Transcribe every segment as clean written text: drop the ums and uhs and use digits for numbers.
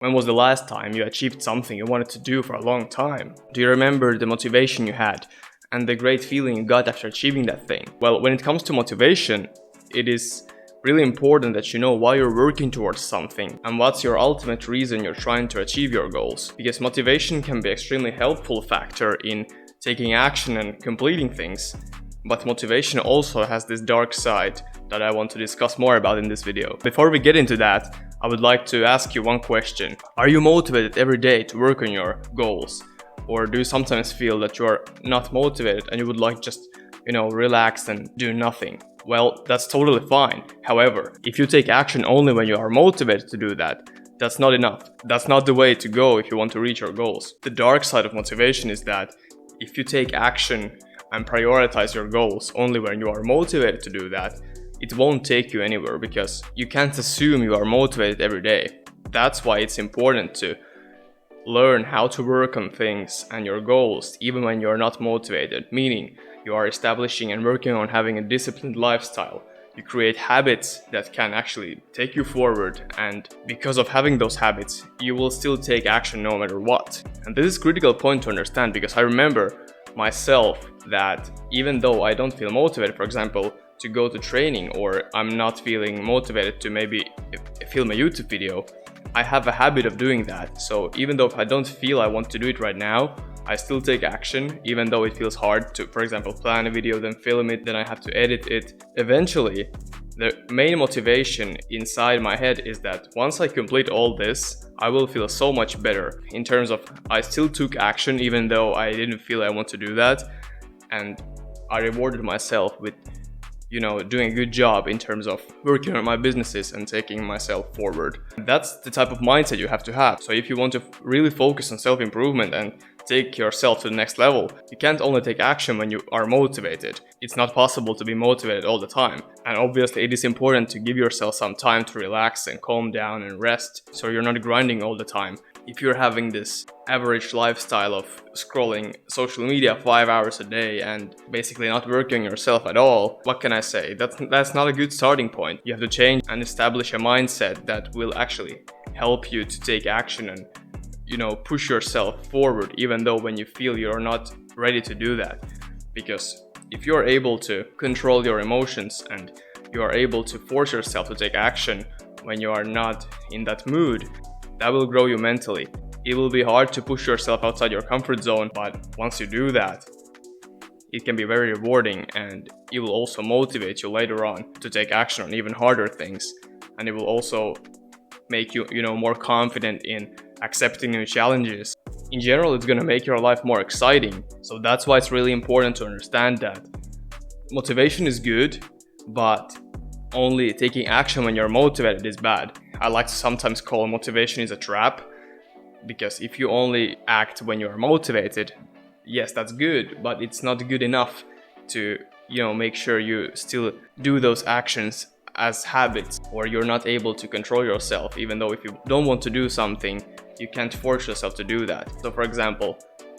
When was the last time you achieved something you wanted to do for a long time? Do you remember the motivation you had and the great feeling you got after achieving that thing? Well, when it comes to motivation, it is really important that you know why you're working towards something and what's your ultimate reason you're trying to achieve your goals. Because motivation can be an extremely helpful factor in taking action and completing things. But motivation also has this dark side that I want to discuss more about in this video. Before we get into that, I would like to ask you one question. Are you motivated every day to work on your goals? Or do you sometimes feel that you're not motivated and you would like just, relax and do nothing? Well, that's totally fine. However, if you take action only when you are motivated to do that, that's not enough. That's not the way to go if you want to reach your goals. The dark side of motivation is that if you take action and prioritize your goals only when you are motivated to do that, it won't take you anywhere because you can't assume you are motivated every day. That's why it's important to learn how to work on things and your goals even when you're not motivated, meaning you are establishing and working on having a disciplined lifestyle. You create habits that can actually take you forward, and because of having those habits, you will still take action no matter what. And this is a critical point to understand because I remember myself that even though I don't feel motivated, for example, to go to training, or I'm not feeling motivated to maybe film a YouTube video, I have a habit of doing that. So even though if I don't feel I want to do it right now, I still take action, even though it feels hard to, for example, plan a video, then film it, then I have to edit it. Eventually, the main motivation inside my head is that once I complete all this, I will feel so much better in terms of I still took action even though I didn't feel I want to do that, and I rewarded myself with doing a good job in terms of working on my businesses and taking myself forward. That's the type of mindset you have to have. So if you want to really focus on self-improvement and take yourself to the next level, you can't only take action when you are motivated. It's not possible to be motivated all the time. And obviously it is important to give yourself some time to relax and calm down and rest so you're not grinding all the time. If you're having this average lifestyle of scrolling social media 5 hours a day and basically not working on yourself at all, what can I say? That's not a good starting point. You have to change and establish a mindset that will actually help you to take action and push yourself forward even though when you feel you're not ready to do that. Because if you're able to control your emotions and you are able to force yourself to take action when you are not in that mood, that will grow you mentally. It will be hard to push yourself outside your comfort zone, but once you do that, it can be very rewarding and it will also motivate you later on to take action on even harder things. And it will also make you, more confident in accepting new challenges. In general, it's going to make your life more exciting. So that's why it's really important to understand that motivation is good, but only taking action when you're motivated is bad. I like to sometimes call motivation is a trap, because if you only act when you're motivated, yes, that's good, but it's not good enough to, make sure you still do those actions as habits, or you're not able to control yourself, even though if you don't want to do something, you can't force yourself to do that. So for example,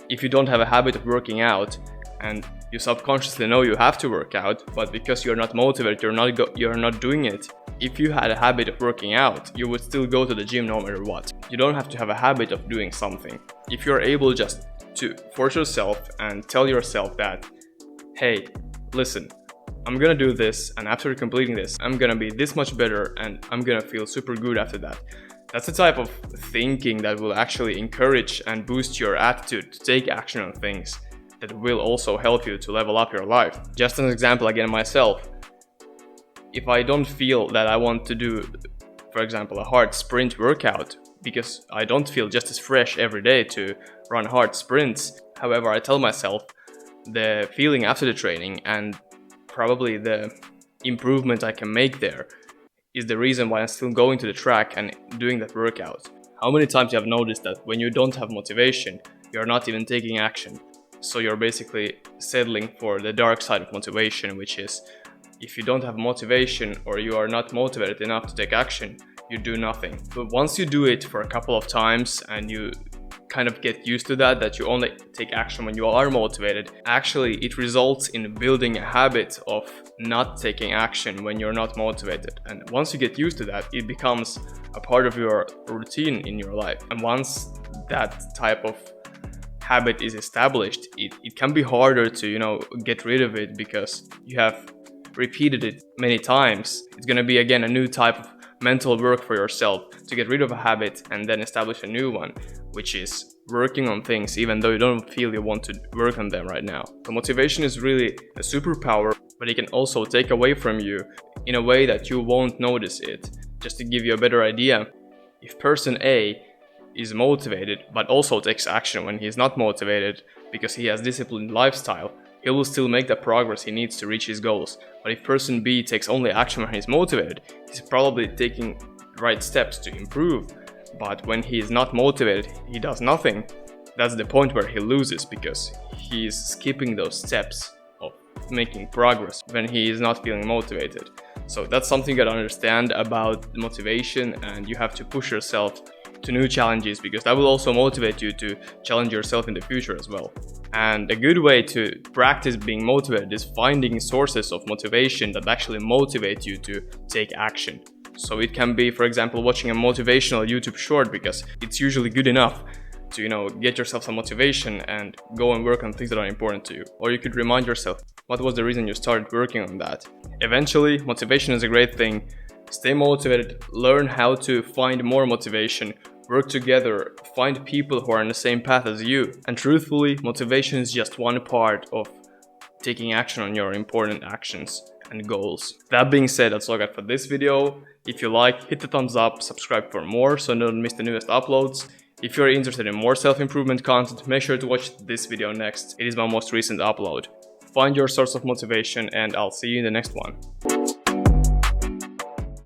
if you don't have a habit of working out and you subconsciously know you have to work out, but because you're not motivated, you're not doing it. If you had a habit of working out, you would still go to the gym no matter what. You don't have to have a habit of doing something. If you're able just to force yourself and tell yourself that, hey, listen, I'm gonna do this, and after completing this, I'm gonna be this much better and I'm gonna feel super good after that. That's the type of thinking that will actually encourage and boost your attitude to take action on things that will also help you to level up your life. Just an example again, myself. If I don't feel that I want to do, for example, a hard sprint workout, because I don't feel just as fresh every day to run hard sprints. However, I tell myself the feeling after the training and probably the improvement I can make there is the reason why I'm still going to the track and doing that workout. How many times you have noticed that when you don't have motivation, you're not even taking action? So you're basically settling for the dark side of motivation, which is if you don't have motivation or you are not motivated enough to take action, you do nothing. But once you do it for a couple of times and you kind of get used to that you only take action when you are motivated, actually it results in building a habit of not taking action when you're not motivated. And once you get used to that, it becomes a part of your routine in your life. And once that type of habit is established, it can be harder to, get rid of it, because you have repeated it many times. It's going to be again a new type of mental work for yourself to get rid of a habit and then establish a new one, which is working on things even though you don't feel you want to work on them right now. So motivation is really a superpower, but it can also take away from you in a way that you won't notice it. Just to give you a better idea, if person A is motivated but also takes action when he is not motivated because he has disciplined lifestyle, he will still make the progress he needs to reach his goals. But if person B takes only action when he's motivated, he's probably taking right steps to improve. But when he is not motivated, he does nothing. That's the point where he loses, because he's skipping those steps of making progress when he is not feeling motivated. So that's something you gotta understand about motivation, and you have to push yourself to new challenges, because that will also motivate you to challenge yourself in the future as well. And a good way to practice being motivated is finding sources of motivation that actually motivate you to take action. So it can be, for example, watching a motivational YouTube short, because it's usually good enough to, get yourself some motivation and go and work on things that are important to you. Or you could remind yourself, what was the reason you started working on that? Eventually, motivation is a great thing. Stay motivated, learn how to find more motivation, work together, find people who are on the same path as you. And truthfully, motivation is just one part of taking action on your important actions and goals. That being said, that's all I got for this video. If you like, hit the thumbs up, subscribe for more so you don't miss the newest uploads. If you're interested in more self-improvement content, make sure to watch this video next. It is my most recent upload. Find your source of motivation, and I'll see you in the next one.